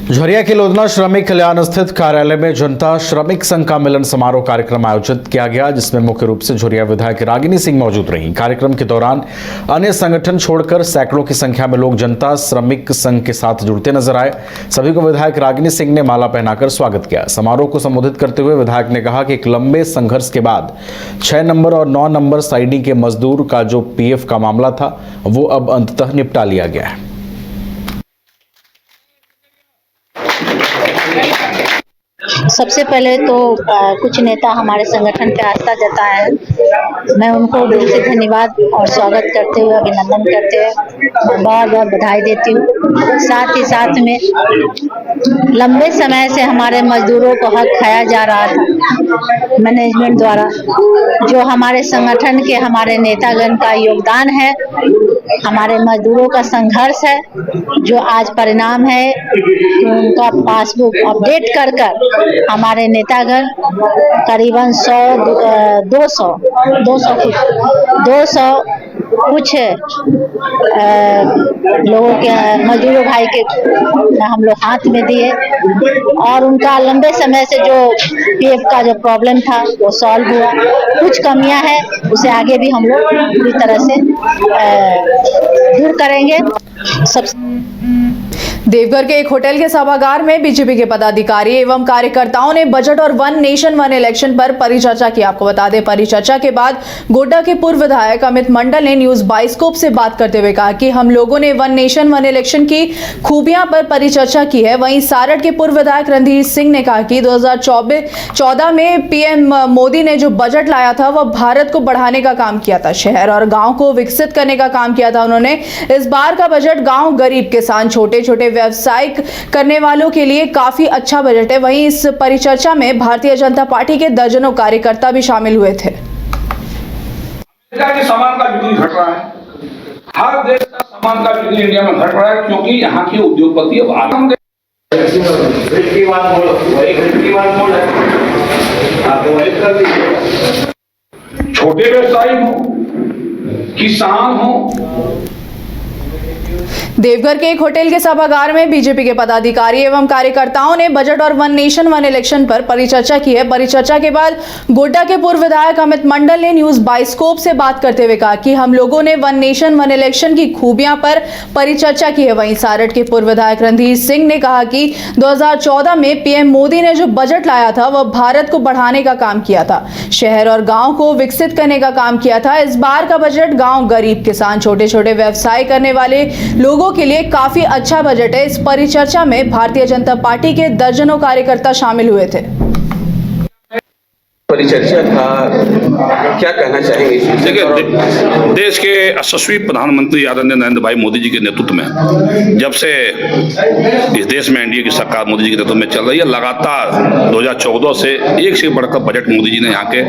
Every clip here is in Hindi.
झरिया के लोधना श्रमिक कल्याण स्थित कार्यालय में जनता श्रमिक संघ का मिलन समारोह कार्यक्रम आयोजित किया गया, जिसमें मुख्य रूप से झरिया विधायक रागिनी सिंह मौजूद रहीं। कार्यक्रम के दौरान अन्य संगठन छोड़कर सैकड़ों की संख्या में लोग जनता श्रमिक संघ के साथ जुड़ते नजर आए। सभी को विधायक रागिनी सिंह ने माला पहनाकर स्वागत किया। समारोह को संबोधित करते हुए विधायक ने कहा कि एक लंबे संघर्ष के बाद 6 नंबर और 9 नंबर साइडी के मजदूर का जो पीएफ का मामला था वो अब अंततः निपटा लिया गया है। सबसे पहले तो कुछ नेता हमारे संगठन पे आस्था जताए हैं। मैं उनको दिल से धन्यवाद और स्वागत करते हुए अभिनंदन करते हुए बहुत बहुत बधाई देती हूँ। साथ ही साथ में लंबे समय से हमारे मजदूरों को हक खाया जा रहा था मैनेजमेंट द्वारा, जो हमारे संगठन के हमारे नेतागण का योगदान है, हमारे मजदूरों का संघर्ष है, जो आज परिणाम है उनका पासबुक अपडेट कर हमारे नेतागण करीबन 200 कुछ लोगों के मजदूरों भाई के हम लोग हाथ में दिए और उनका लंबे समय से जो पीएफ का जो प्रॉब्लम था वो सॉल्व हुआ। कुछ कमियां हैं उसे आगे भी हम लोग पूरी तरह से दूर करेंगे। देवघर के एक होटल के सभागार में बीजेपी के पदाधिकारी एवं कार्यकर्ताओं ने बजट और वन नेशन वन इलेक्शन पर परिचर्चा की। आपको बता दें, परिचर्चा के बाद गोड्डा के पूर्व विधायक अमित मंडल ने न्यूज बाइस्कोप से बात करते हुए कहा कि हम लोगों ने वन नेशन वन इलेक्शन की खूबियां पर परिचर्चा की है। वहीं सारठ के पूर्व विधायक रणधीर सिंह ने कहा कि 2014 में पीएम मोदी ने जो बजट लाया था वह भारत को बढ़ाने का काम किया था, शहर और गाँव को विकसित करने का काम किया था उन्होंने। इस बार का बजट गाँव, गरीब, किसान, छोटे छोटे व्यवसाय करने वालों के लिए काफी अच्छा बजट है। वहीं इस परिचर्चा में भारतीय जनता पार्टी के दर्जनों कार्यकर्ता भी शामिल हुए थे। सामान का बिक्री घट रहा है, हर देश का सामान का बिक्री इंडिया में घट रहा है, क्योंकि यहाँ की उद्योगपति अब आगे छोटे व्यवसायी हो, किसान हो। देवघर के एक होटल के सभागार में बीजेपी के पदाधिकारी एवं कार्यकर्ताओं ने बजट और वन नेशन वन इलेक्शन पर परिचर्चा की है। परिचर्चा के बाद गोड्डा के पूर्व विधायक अमित मंडल ने न्यूज बाइस्कोप से बात करते हुए कहा कि हम लोगों ने वन नेशन वन इलेक्शन की खूबियां पर परिचर्चा की है। वहीं सारठ के पूर्व विधायक रणधीर सिंह ने कहा कि 2014 में पीएम मोदी ने जो बजट लाया था वह भारत को बढ़ाने का काम किया था, शहर और गाँव को विकसित करने का काम किया था। इस बार का बजट गाँव, गरीब, किसान, छोटे छोटे व्यवसाय करने वाले लोगों के लिए काफी अच्छा बजट है। इस परिचर्चा में भारतीय जनता पार्टी के दर्जनों कार्यकर्ता शामिल हुए थे। परिचर्चा था, क्या कहना चाहेंगे? देखिए, देश के यशस्वी प्रधानमंत्री आदरणीय नरेंद्र भाई मोदी जी के नेतृत्व में जब से इस देश में एनडीए की सरकार मोदी जी के नेतृत्व में चल रही है, लगातार 2014 से एक से बढ़कर बजट मोदी जी ने यहाँ के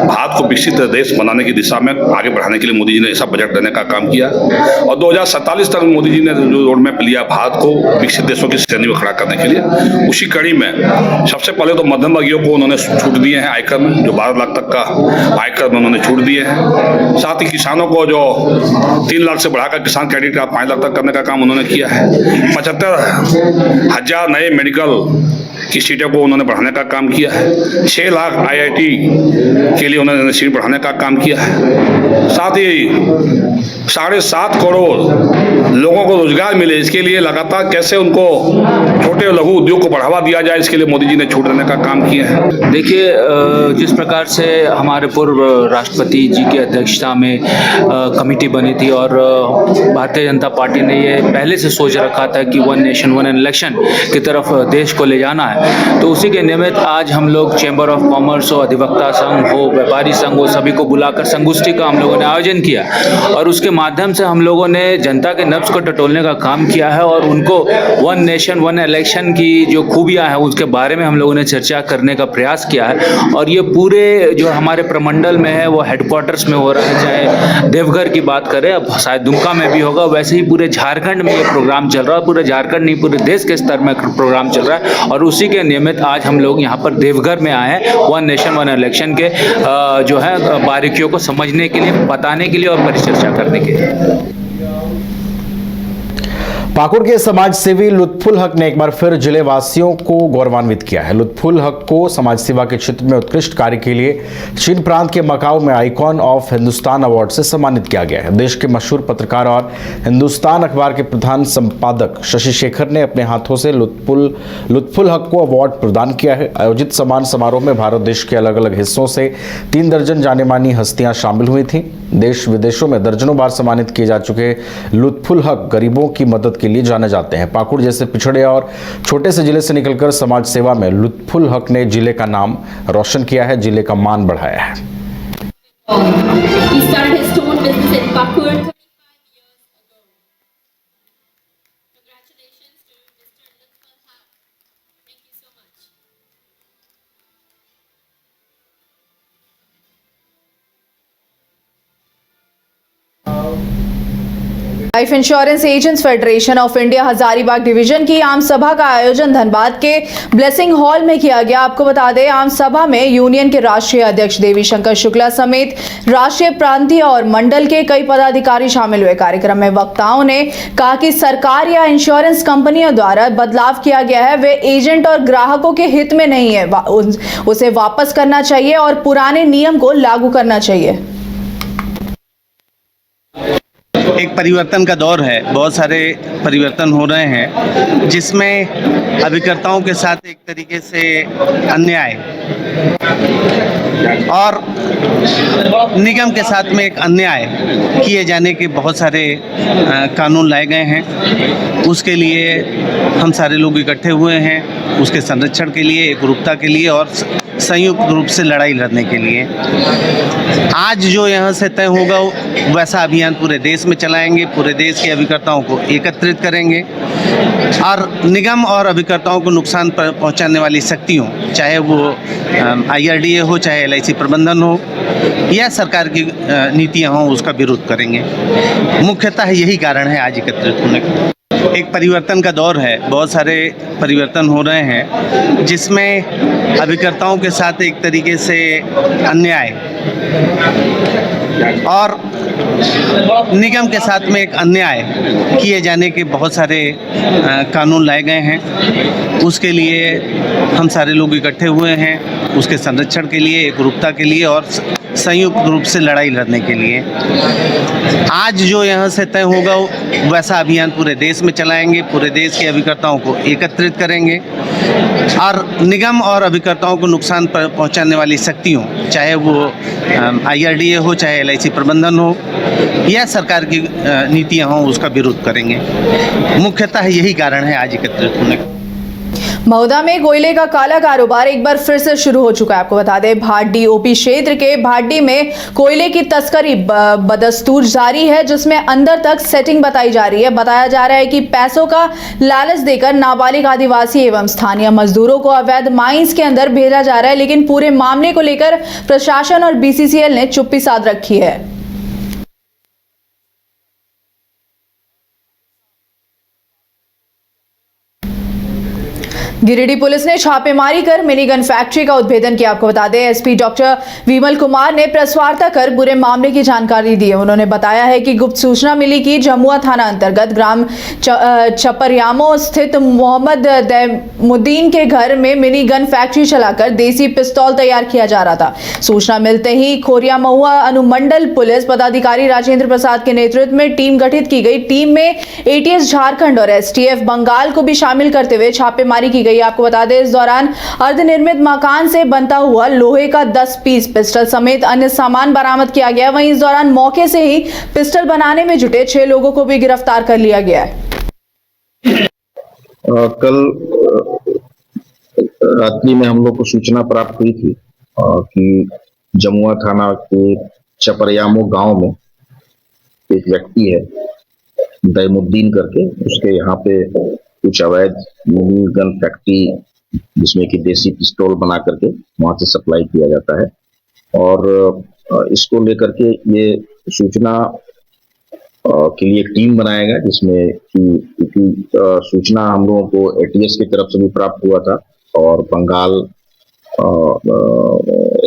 भारत को विकसित देश बनाने की दिशा में आगे बढ़ाने के लिए मोदी जी ने ऐसा बजट देने का काम किया और 2047 तक मोदी जी ने जो रोड मैप लिया भारत को विकसित देशों की श्रेणी में खड़ा करने के लिए, उसी कड़ी में सबसे पहले तो मध्यम वर्गीयों को उन्होंने छूट दिए हैं आयकर में, जो 12 लाख तक का आयकर में उन्होंने छूट दिए हैं। साथ ही किसानों को जो 3 लाख से बढ़ाकर किसान क्रेडिट कार्ड 5 लाख तक करने का काम उन्होंने किया है। 75,000 नए मेडिकल की सीटों को उन्होंने बढ़ाने का काम किया है। 6 लाख IIT के लिए उन्होंने सीट बढ़ाने का काम किया है। साथ ही 7.5 करोड़ लोगों को रोजगार मिले, इसके लिए लगातार कैसे उनको छोटे लघु उद्योग को बढ़ावा दिया जाए, इसके लिए मोदी जी ने छूट देने का काम किया है। देखिए, जिस प्रकार से हमारे पूर्व राष्ट्रपति जी की अध्यक्षता में कमेटी बनी थी और भारतीय जनता पार्टी ने ये पहले से सोच रखा था कि वन नेशन वन इलेक्शन की तरफ देश को ले जाना है, तो उसी के निमित्त आज हम लोग चैम्बर ऑफ कॉमर्स हो, अधिवक्ता संघ हो, व्यापारी संघ हो, सभी को बुलाकर संगोष्ठी का हम लोगों ने आयोजन किया और उसके माध्यम से हम लोगों ने जनता के नब्ज को टटोलने का काम किया है और उनको वन नेशन वन इलेक्शन की जो खूबियां हैं उसके बारे में हम लोगों ने चर्चा करने का प्रयास किया है। और ये पूरे जो हमारे प्रमंडल में है वो हेडक्वार्टर्स में हो रहा है, चाहे देवघर की बात करें, अब शायद दुमका में भी होगा, वैसे ही पूरे झारखंड में ये प्रोग्राम चल रहा है। पूरे झारखंड नहीं, पूरे देश के स्तर में प्रोग्राम चल रहा है और उसी के नियमित आज हम लोग यहाँ पर देवघर में आए हैं वन नेशन वन इलेक्शन के जो है बारीकियों को समझने के लिए, बताने के लिए और परिचर्चा करने के लिए। पाकुड़ के समाज सेवी लुत्फुल हक ने एक बार फिर जिले वासियों को गौरवान्वित किया है। लुत्फुल हक को समाज सेवा के क्षेत्र में उत्कृष्ट कार्य के लिए चीन प्रांत के मकाऊ में आइकॉन ऑफ हिंदुस्तान अवार्ड से सम्मानित किया गया है। देश के मशहूर पत्रकार और हिंदुस्तान अखबार के प्रधान संपादक शशि शेखर ने अपने हाथों से लुत्फुल हक को अवार्ड प्रदान किया है। आयोजित सम्मान समारोह में भारत देश के अलग अलग हिस्सों से 3 दर्जन जाने मानी हस्तियां शामिल हुई थीं। देश विदेशों में दर्जनों बार सम्मानित किए जा चुके लुत्फुल हक गरीबों की मदद के लिए जाने जाते हैं। पाकुड़ जैसे पिछड़े और छोटे से जिले से निकलकर समाज सेवा में लुत्फुल हक ने जिले का नाम रोशन किया है, जिले का मान बढ़ाया है। He started his stone business in Pakur 35 years ago. Congratulations to Mr. Lutful Haq. Thank you so much. Life insurance agents federation of India Hazaribagh division की आम सभा का आयोजन धनबाद के ब्लेसिंग हॉल में किया गया। आपको बता दें, आम सभा में यूनियन के राष्ट्रीय अध्यक्ष देवी शंकर शुक्ला समेत राष्ट्रीय प्रांतीय और मंडल के कई पदाधिकारी शामिल हुए। कार्यक्रम में वक्ताओं ने कहा कि सरकार या इंश्योरेंस कंपनियों द्वारा बदलाव किया गया है वे एजेंट और ग्राहकों के हित में नहीं है, उसे वापस करना चाहिए और पुराने नियम को लागू करना चाहिए। एक परिवर्तन का दौर है, बहुत सारे परिवर्तन हो रहे हैं जिसमें अभिकर्ताओं के साथ एक तरीके से अन्याय और निगम के साथ में एक अन्याय किए जाने के बहुत सारे कानून लाए गए हैं। उसके लिए हम सारे लोग इकट्ठे हुए हैं, उसके संरक्षण के लिए, एकरूपता के लिए और संयुक्त रूप से लड़ाई लड़ने के लिए। आज जो यहाँ से तय होगा वैसा अभियान पूरे देश में चलाएंगे, पूरे देश के अभिकर्ताओं को एकत्रित करेंगे और निगम और अभिकर्ताओं को नुकसान पहुँचाने वाली शक्तियों, चाहे वो IRDA हो, चाहे LIC प्रबंधन हो या सरकार की नीतियाँ हों, उसका विरोध करेंगे। मुख्यतः यही कारण है आज एकत्रित होने का। एक परिवर्तन का दौर है, बहुत सारे परिवर्तन हो रहे हैं जिसमें अभिकर्ताओं के साथ एक तरीके से अन्याय और निगम के साथ में एक अन्याय किए जाने के बहुत सारे कानून लाए गए हैं। उसके लिए हम सारे लोग इकट्ठे हुए हैं, उसके संरक्षण के लिए, एकरूपता के लिए और संयुक्त रूप से लड़ाई लड़ने के लिए। आज जो यहाँ से तय होगा वैसा अभियान पूरे देश में चलाएंगे, पूरे देश के अभिकर्ताओं को एकत्रित करेंगे और निगम और अभिकर्ताओं को नुकसान पहुँचाने वाली शक्तियों, चाहे वो IRDA हो, चाहे LIC प्रबंधन हो या सरकार की नीतियाँ हों, उसका विरोध करेंगे। मुख्यतः यही कारण है आज एकत्रित होने का। महुदा में कोयले का काला कारोबार एक बार फिर से शुरू हो चुका है। आपको बता दें, भाटी OP क्षेत्र के भाटी में कोयले की तस्करी बदस्तूर जारी है, जिसमें अंदर तक सेटिंग बताई जा रही है। बताया जा रहा है कि पैसों का लालच देकर नाबालिग आदिवासी एवं स्थानीय मजदूरों को अवैध माइंस के अंदर भेजा जा रहा है, लेकिन पूरे मामले को लेकर प्रशासन और BCCL ने चुप्पी साध रखी है। गिरिडीह पुलिस ने छापेमारी कर मिनी गन फैक्ट्री का उद्भेदन किया। आपको बता दें, SP डॉक्टर विमल कुमार ने प्रेस वार्ता कर पूरे मामले की जानकारी दी है। उन्होंने बताया है कि गुप्त सूचना मिली कि जमुआ थाना अंतर्गत ग्राम छपरियामो स्थित मोहम्मद दैमुद्दीन के घर में मिनी गन फैक्ट्री चलाकर देसी पिस्तौल तैयार किया जा रहा था। सूचना मिलते ही खोरिया महुआ अनुमंडल पुलिस पदाधिकारी राजेंद्र प्रसाद के नेतृत्व में टीम गठित की गई। टीम में ATS झारखंड और STF बंगाल को भी शामिल करते हुए छापेमारी की गई। आपको बता दें, इस दौरान अर्धनिर्मित मकान से बनता हुआ लोहे का 10 पीस पिस्टल समेत अन्य सामान बरामद किया गया। वहीं इस दौरान मौके से ही पिस्टल बनाने में जुटे 6 लोगों को भी गिरफ्तार कर लिया गया है। कल रात्रि में हम लोग को सूचना प्राप्त हुई थी कि जमुआ थाना के चपरियामो गांव में एक व्यक्ति है दैमुद्दीन करके, उसके यहाँ पे कुछ अवैध मिनी गन फैक्ट्री जिसमें कि देसी पिस्तौल बना करके वहां से सप्लाई किया जाता है। और इसको लेकर के ये सूचना के लिए एक टीम बनाया गया, जिसमें कि सूचना हम लोगों को ATS की तरफ से भी प्राप्त हुआ था और बंगाल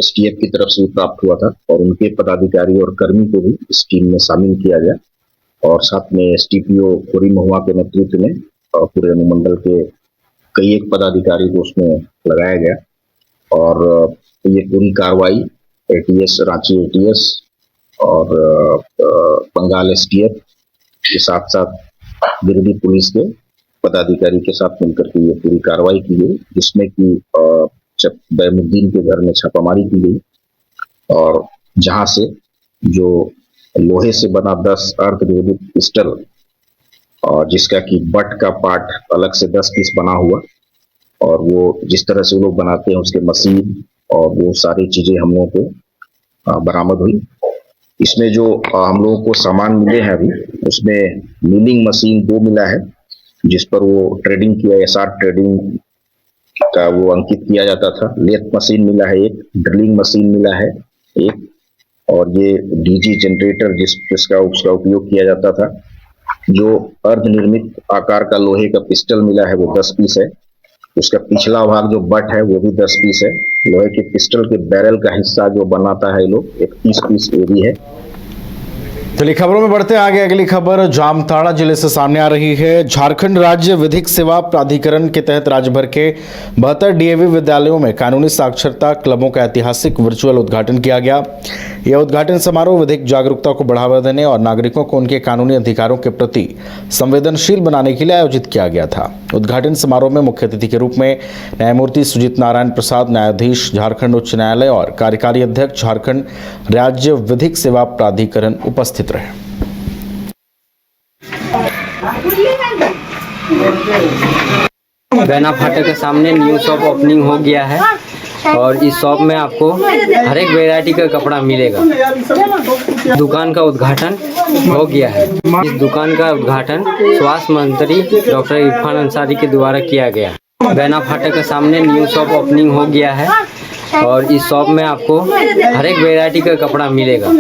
STF की तरफ से भी प्राप्त हुआ था और उनके पदाधिकारी और कर्मी को भी इस टीम में शामिल किया गया। और साथ में STPO खुरी महुआ के नेतृत्व में पूरे अनुमंडल के कई एक पदाधिकारी को उसमें लगाया गया और ये पूरी कार्रवाई ATS रांची ATS और बंगाल STF के साथ साथ गिरिडीह पुलिस के पदाधिकारी के साथ मिलकर के ये पूरी कार्रवाई की गई, जिसमें कि बैमुद्दीन के घर में छापामारी की गई और जहां से जो लोहे से बना 10 अर्धनिर्मित पिस्टल और जिसका कि बट का पार्ट अलग से 10 पीस बना हुआ और वो जिस तरह से वो लोग बनाते हैं उसके मशीन और वो सारी चीजें हम लोगों को बरामद हुई। इसमें जो हम लोगों को सामान मिले हैं अभी, उसमें मिलिंग मशीन 2 मिला है जिस पर वो ट्रेडिंग किया, SR ट्रेडिंग का वो अंकित किया जाता था। लेथ मशीन मिला है 1, ड्रिलिंग मशीन मिला है 1 और ये DG जनरेटर जिसका उसका उपयोग किया जाता था। जो अर्धनिर्मित आकार का लोहे का पिस्टल मिला है वो 10 पीस है। उसका पिछला भाग जो बट है वो भी 10 पीस है। लोहे के पिस्टल के बैरल का हिस्सा जो बनाता है लोग 31 पीस वो भी है। चलिए खबरों में बढ़ते आगे। अगली खबर जामताड़ा जिले से सामने आ रही है। झारखंड राज्य विधिक सेवा प्राधिकरण के तहत राज्य भर के 72 DAV विद्यालयों में कानूनी साक्षरता क्लबों का ऐतिहासिक वर्चुअल उद्घाटन किया गया। यह उद्घाटन समारोह विधिक जागरूकता को बढ़ावा देने और नागरिकों को उनके कानूनी अधिकारों के प्रति संवेदनशील बनाने के लिए आयोजित किया गया था। उद्घाटन समारोह में मुख्य अतिथि के रूप में न्यायमूर्ति सुजीत नारायण प्रसाद, न्यायाधीश झारखंड उच्च न्यायालय और कार्यकारी अध्यक्ष झारखंड राज्य विधिक सेवा प्राधिकरण उपस्थित रहे। बैना फाटक के सामने न्यू शॉप ओपनिंग हो गया है और इस शॉप में आपको हर एक वैरायटी का कपड़ा मिलेगा। दुकान का उद्घाटन हो गया है। इस दुकान का उद्घाटन स्वास्थ्य मंत्री डॉक्टर इरफान अंसारी के द्वारा किया गया। बैना फाटक के सामने न्यू शॉप ओपनिंग हो गया है और इस शॉप में आपको हर एक वैरायटी का कपड़ा मिलेगा।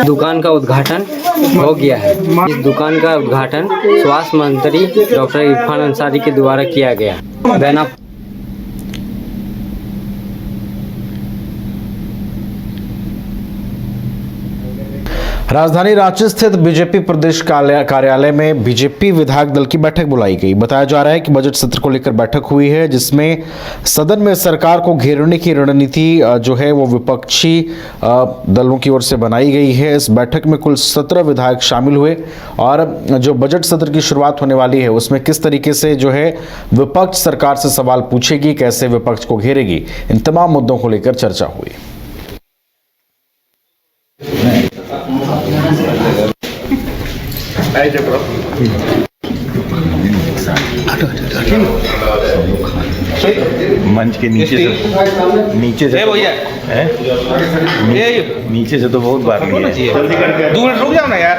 दुकान का उद्घाटन हो गया है। इस दुकान का उद्घाटन स्वास्थ्य मंत्री डॉक्टर इरफान अंसारी के द्वारा किया गया। बैना राजधानी रांची स्थित बीजेपी प्रदेश कार्यालय में बीजेपी विधायक दल की बैठक बुलाई गई। बताया जा रहा है कि बजट सत्र को लेकर बैठक हुई है, जिसमें सदन में सरकार को घेरने की रणनीति जो है वो विपक्षी दलों की ओर से बनाई गई है। इस बैठक में कुल 17 विधायक शामिल हुए और जो बजट सत्र की शुरुआत होने वाली है उसमें किस तरीके से जो है विपक्ष सरकार से सवाल पूछेगी, कैसे विपक्ष को घेरेगी, इन तमाम मुद्दों को लेकर चर्चा हुई। मंच के नीचे से नीचे से तो बहुत बार लिए। 2 मिनट रुक जाओ ना यार।